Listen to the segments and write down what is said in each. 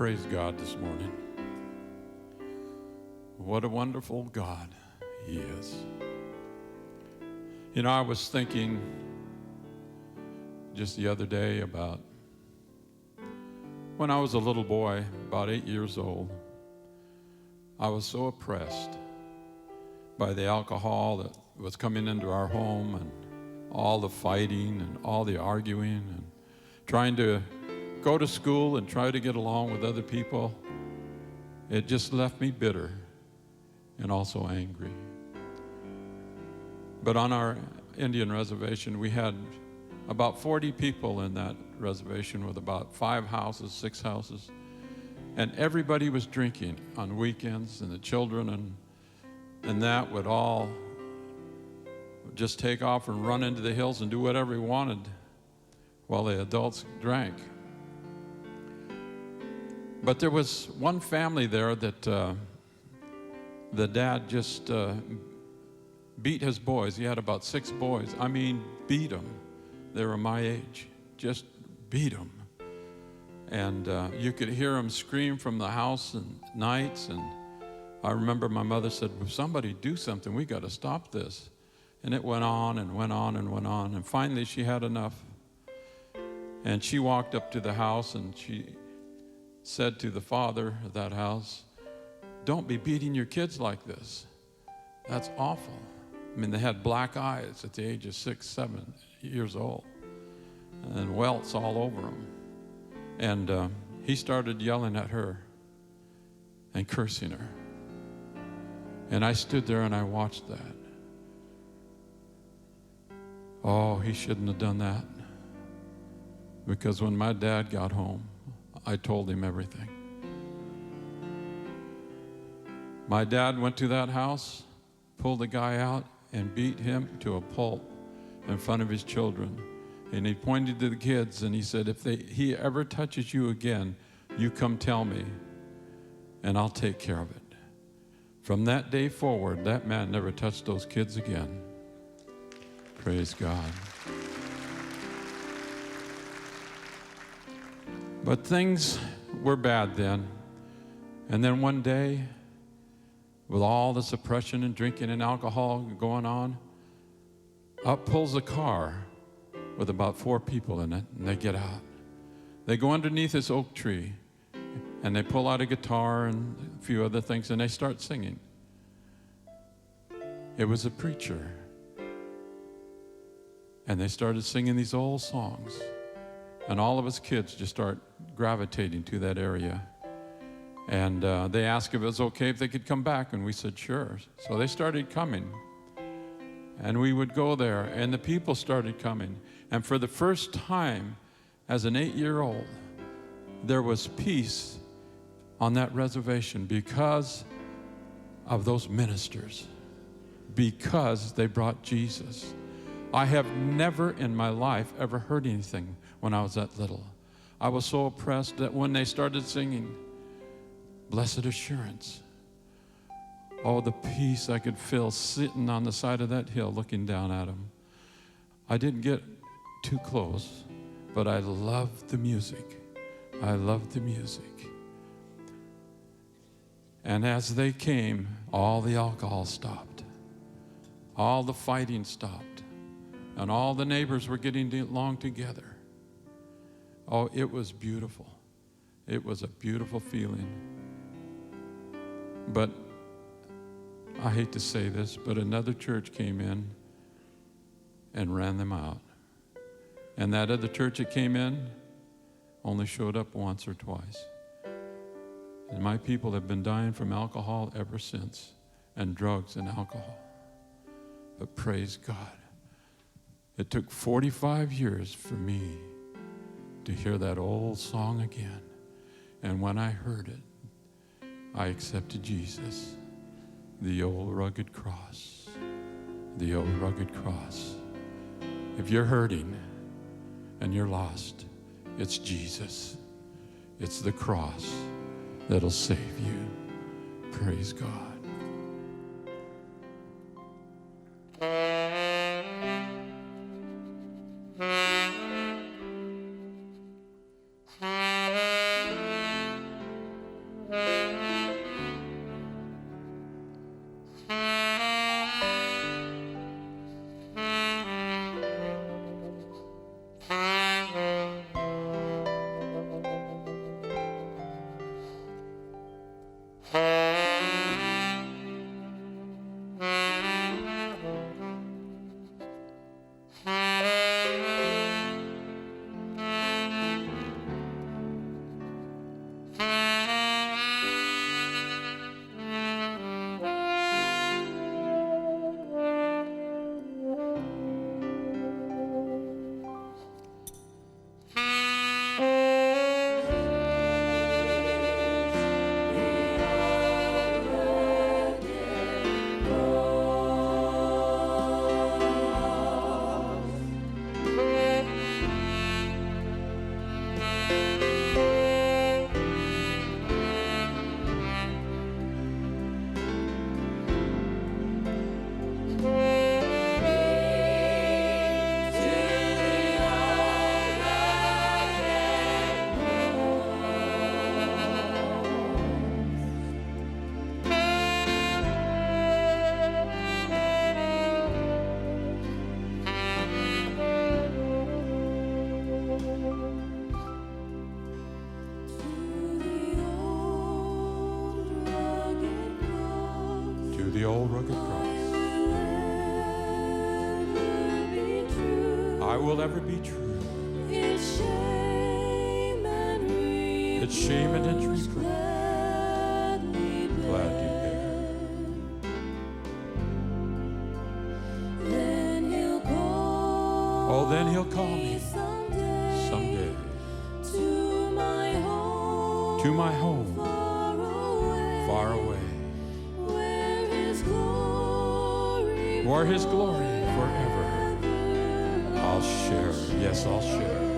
Praise God this morning. What a wonderful God He is. You know, I was thinking just the other day about when I was a little boy, about 8 years old. I was so oppressed by the alcohol that was coming into our home and all the fighting and all the arguing and trying to go to school and try to get along with other people. It just left me bitter and also angry. But on our Indian reservation, we had about 40 people in that reservation with about 5 houses, 6 houses. And everybody was drinking on weekends, and the children and that would all just take off and run into the hills and do whatever he wanted while the adults drank. But there was one family there that the dad just beat his boys. He had about 6 boys. I mean, beat them. They were my age. Just beat them. And you could hear them scream from the house and nights. And I remember my mother said, "Well, somebody do something. We got to stop this." And it went on and went on and went on. And finally she had enough. And she walked up to the house and she said to the father of that house, "Don't be beating your kids like this. That's awful." I mean, they had black eyes at the age of 6, 7 years old and welts all over them. And he started yelling at her and cursing her. And I stood there and I watched that. Oh, he shouldn't have done that. Because when my dad got home, I told him everything. My dad went to that house, pulled the guy out, and beat him to a pulp in front of his children. And he pointed to the kids and he said, "If he ever touches you again, you come tell me, and I'll take care of it." From that day forward, that man never touched those kids again. Praise God. But things were bad then. And then one day, with all the suppression and drinking and alcohol going on, up pulls a car with about 4 people in it, and they get out. They go underneath this oak tree, and they pull out a guitar and a few other things, and they start singing. It was a preacher. And they started singing these old songs. And all of us kids just start gravitating to that area. And they asked if it was okay if they could come back, and we said sure. So they started coming. And we would go there, and the people started coming. And for the first time, as an 8-year-old, there was peace on that reservation because of those ministers, because they brought Jesus. I have never in my life ever heard anything when I was that little. I was so oppressed that when they started singing Blessed Assurance, oh, the peace I could feel sitting on the side of that hill looking down at them. I didn't get too close, but I loved the music. I loved the music. And as they came, all the alcohol stopped. All the fighting stopped. And all the neighbors were getting along together. Oh, it was beautiful. It was a beautiful feeling. But I hate to say this, but another church came in and ran them out. And that other church that came in only showed up once or twice. And my people have been dying from alcohol ever since, and drugs and alcohol. But praise God. It took 45 years for me to hear that old song again. And when I heard it, I accepted Jesus, the old rugged cross, the old rugged cross. If you're hurting and you're lost, it's Jesus. It's the cross that'll save you. Praise God. I will ever be true. Its shame and reproach, Its shame and its reproach, gladly glad you bear. Then he'll call Oh, then he'll call me someday to my home, to my home, far away, where his glory forever I'll share. Yes, I'll share.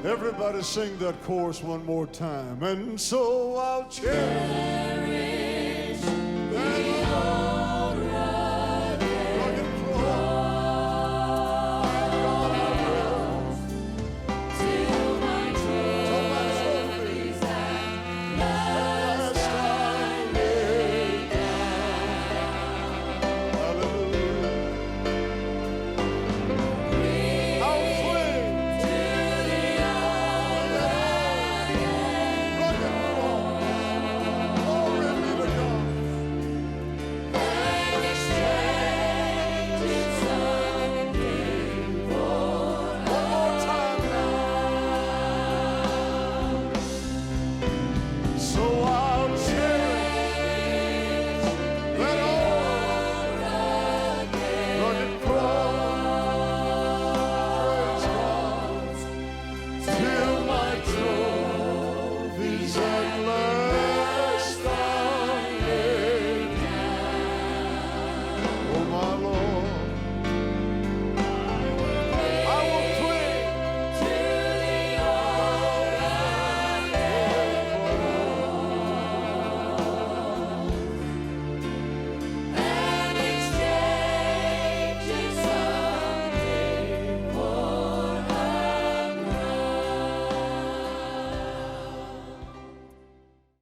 Everybody sing that chorus one more time. And so I'll cherish